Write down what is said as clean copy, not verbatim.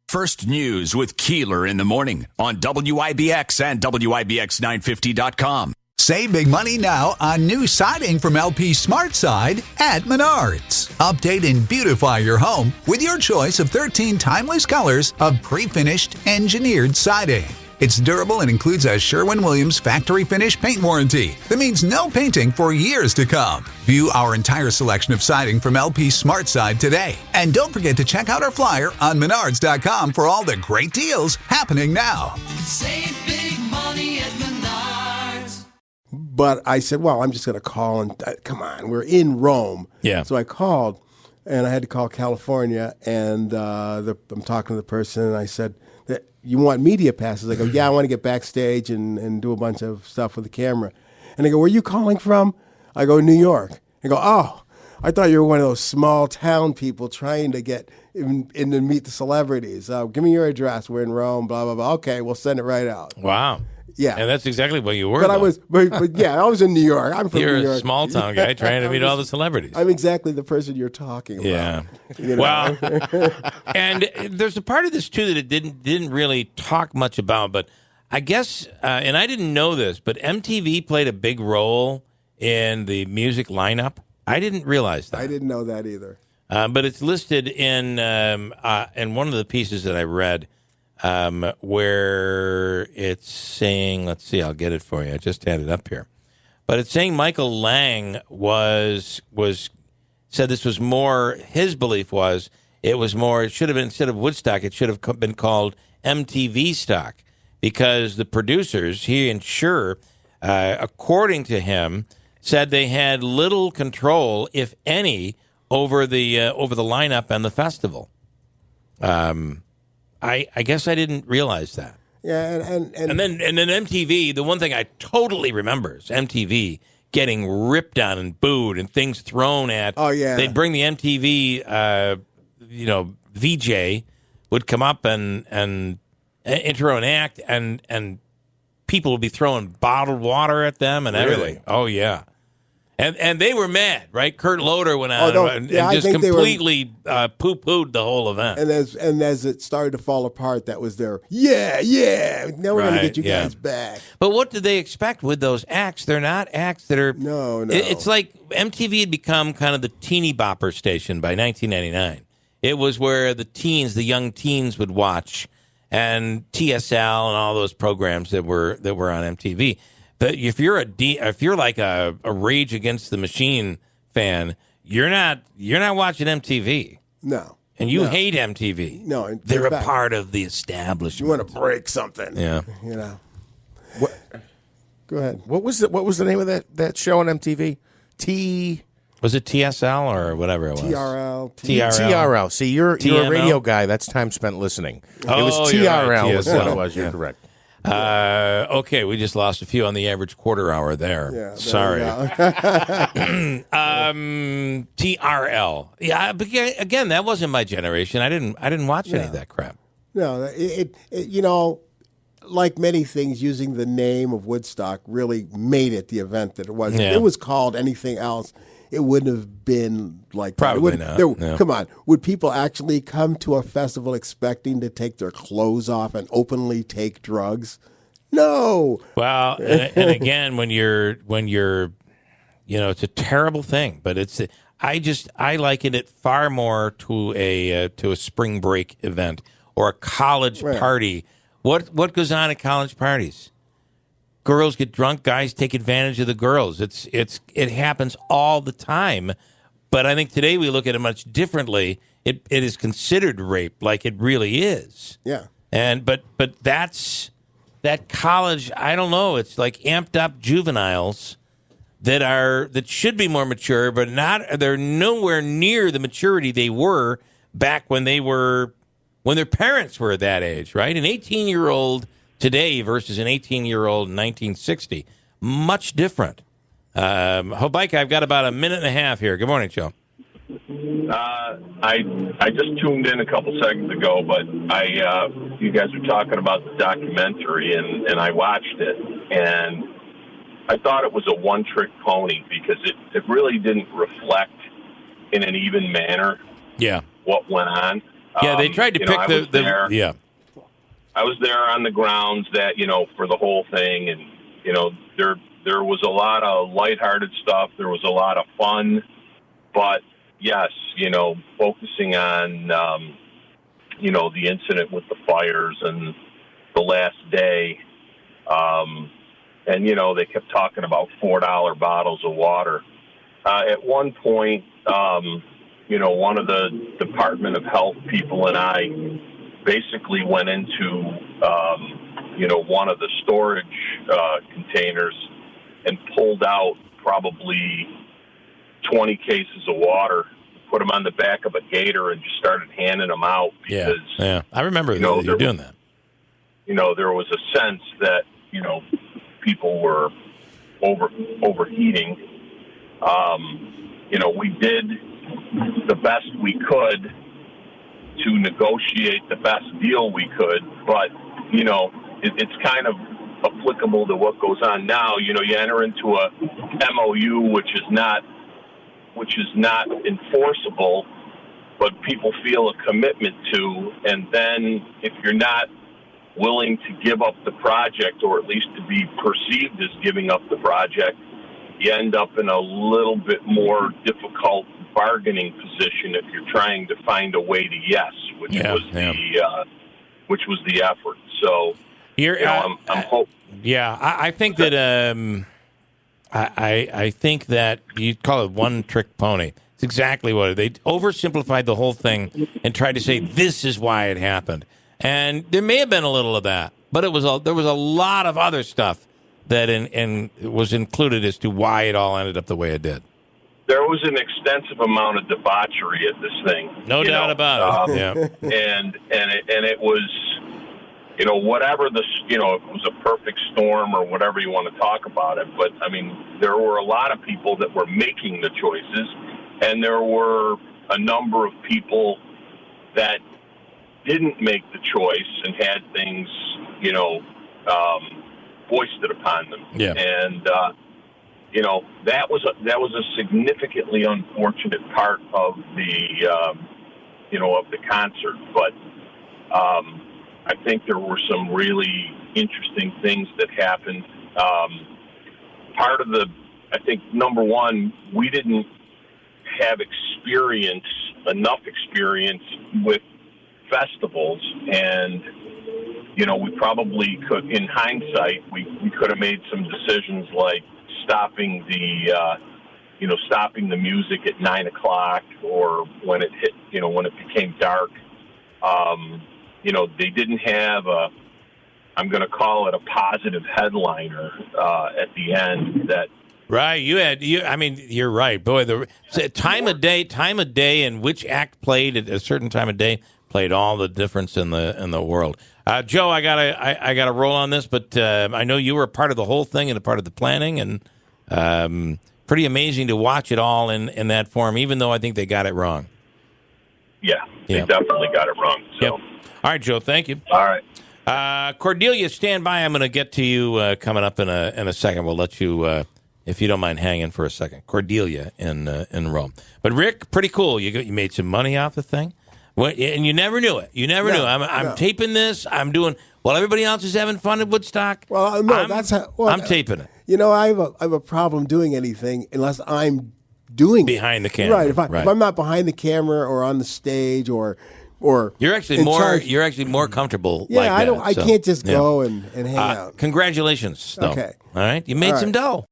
First News with Keeler in the morning on WIBX and WIBX950.com. Save big money now on new siding from LP Smart Side at Menards. Update and beautify your home with your choice of 13 timeless colors of pre-finished engineered siding. It's durable and includes a Sherwin-Williams factory finish paint warranty that means no painting for years to come. View our entire selection of siding from LP Smart Side today. And don't forget to check out our flyer on Menards.com for all the great deals happening now. Save big money at Menards. But I said, well, I'm just going to call and come on, we're in Rome. Yeah. So I called, and I had to call California, and I'm talking to the person, and I said, you want media passes? I go, yeah, I want to get backstage and do a bunch of stuff with the camera. And they go, where are you calling from? I go, New York. They go, oh, I thought you were one of those small town people trying to get in to meet the celebrities. Give me your address. We're in Rome, blah, blah, blah. Okay, we'll send it right out. Wow. Yeah. And that's exactly what you were. But I was in New York. I'm from You're New York. a small town guy trying to meet all the celebrities. I'm exactly the person you're talking about. Yeah. You know? Well, and there's a part of this too that it didn't really talk much about, but I guess, and I didn't know this, but MTV played a big role in the music lineup. I didn't realize that. I didn't know that either. But it's listed in one of the pieces that I read. Where it's saying, let's see, I'll get it for you. I just had it up here. But it's saying Michael Lang said this was more, his belief was, it should have been, instead of Woodstock, it should have been called MTV Stock, because the producers, he and Schur, according to him, said they had little control, if any, over the lineup and the festival. I guess I didn't realize that. Yeah, and then MTV. The one thing I totally remember is MTV getting ripped on and booed and things thrown at. Oh yeah, they'd bring the MTV, VJ would come up and intro an act, and people would be throwing bottled water at them and everything. Really? Oh yeah. And they were mad, right? Kurt Loder went on and just completely poo-pooed the whole event. And as it started to fall apart, that was their, yeah, now we're going to get you guys back. But what did they expect with those acts? They're not acts that are... No. It's like MTV had become kind of the teeny bopper station by 1999. It was where the young teens would watch, and TSL and all those programs that were on MTV. But if you're like a Rage Against the Machine fan, you're not watching MTV. No. And you hate MTV. No. They're a part of the establishment. You want to break something. Yeah. You know. Go ahead. What was the name of that show on MTV? Was it TSL or whatever it was? TRL. TRL. See, you're a radio guy. That's time spent listening. It was TRL. Right, was what it was. You're correct. Okay, we just lost a few on the average quarter hour there. Yeah, sorry. TRL. Yeah, but again, that wasn't my generation. I didn't watch any of that crap. No, it like many things, using the name of Woodstock really made it the event that it was. Yeah. If it was called anything else, it wouldn't have been like that. Probably not. No. Come on. Would people actually come to a festival expecting to take their clothes off and openly take drugs? No. Well, and again, when you're, it's a terrible thing, but I liken it far more to a spring break event or a college party. What goes on at college parties? Girls get drunk, guys take advantage of the girls. It happens all the time. But I think today we look at it much differently. It is considered rape, like it really is. Yeah. But that's that college. I don't know. It's like amped up juveniles that should be more mature, but not. They're nowhere near the maturity they were back when their parents were that age. Right, an 18-year-old. Today versus an 18-year-old in 1960. Much different. Mike, I've got about a minute and a half here. Good morning, Joe. I just tuned in a couple seconds ago, but you guys were talking about the documentary, and I watched it, and I thought it was a one-trick pony because it really didn't reflect in an even manner what went on. Yeah, they tried to pick I was there. yeah. I was there on the grounds that, for the whole thing, and there was a lot of lighthearted stuff. There was a lot of fun, but yes, focusing on the incident with the fires and the last day, and they kept talking about $4 bottles of water. At one point, one of the Department of Health people and I basically went into, one of the storage containers and pulled out probably 20 cases of water, put them on the back of a gator, and just started handing them out. Because, yeah. I remember you doing that. There was a sense that, people were overheating. We did the best we could to negotiate the best deal we could, but it's kind of applicable to what goes on now. You enter into a MOU which is not enforceable, but people feel a commitment to, and then if you're not willing to give up the project, or at least to be perceived as giving up the project, you end up in a little bit more difficult bargaining position if you're trying to find a way to yes, which was the effort. So, I'm hoping. Yeah, I think that I think that you call it one trick pony. It's exactly what they oversimplified the whole thing and tried to say this is why it happened. And there may have been a little of that, but there was a lot of other stuff that was included as to why it all ended up the way it did. There was an extensive amount of debauchery at this thing. No doubt about it. Yeah. And it was, whatever it was a perfect storm or whatever you want to talk about it. But I mean, there were a lot of people that were making the choices, and there were a number of people that didn't make the choice and had things, foisted upon them. Yeah. And, that was a significantly unfortunate part of the, of the concert. But I think there were some really interesting things that happened. I think, number one, we didn't have enough experience with festivals, and we probably could, in hindsight, we could have made some decisions like stopping the music at 9:00, or when it hit, when it became dark. They didn't have I'm going to call it a positive headliner at the end. That right, you're right, boy. The time of day, and which act played at a certain time of day played all the difference in the world. Joe, I gotta roll on this, but I know you were a part of the whole thing and a part of the planning, and pretty amazing to watch it all in that form, even though I think they got it wrong. Yeah, they definitely got it wrong. So. Yep. All right, Joe, thank you. All right. Cordelia, stand by. I'm going to get to you coming up in a second. We'll let you, if you don't mind hanging for a second. Cordelia in Rome. But Rick, pretty cool. You made some money off the thing. And you never knew it. You never knew. I'm taping this. I'm doing while everybody else is having fun at Woodstock. Well, no, I'm taping it. I have a problem doing anything unless I'm doing behind the camera. Right. If I'm not behind the camera or on the stage or you're actually more comfortable. Yeah, like that, I can't just go and hang out. Congratulations, though. Okay. All right, you made some dough.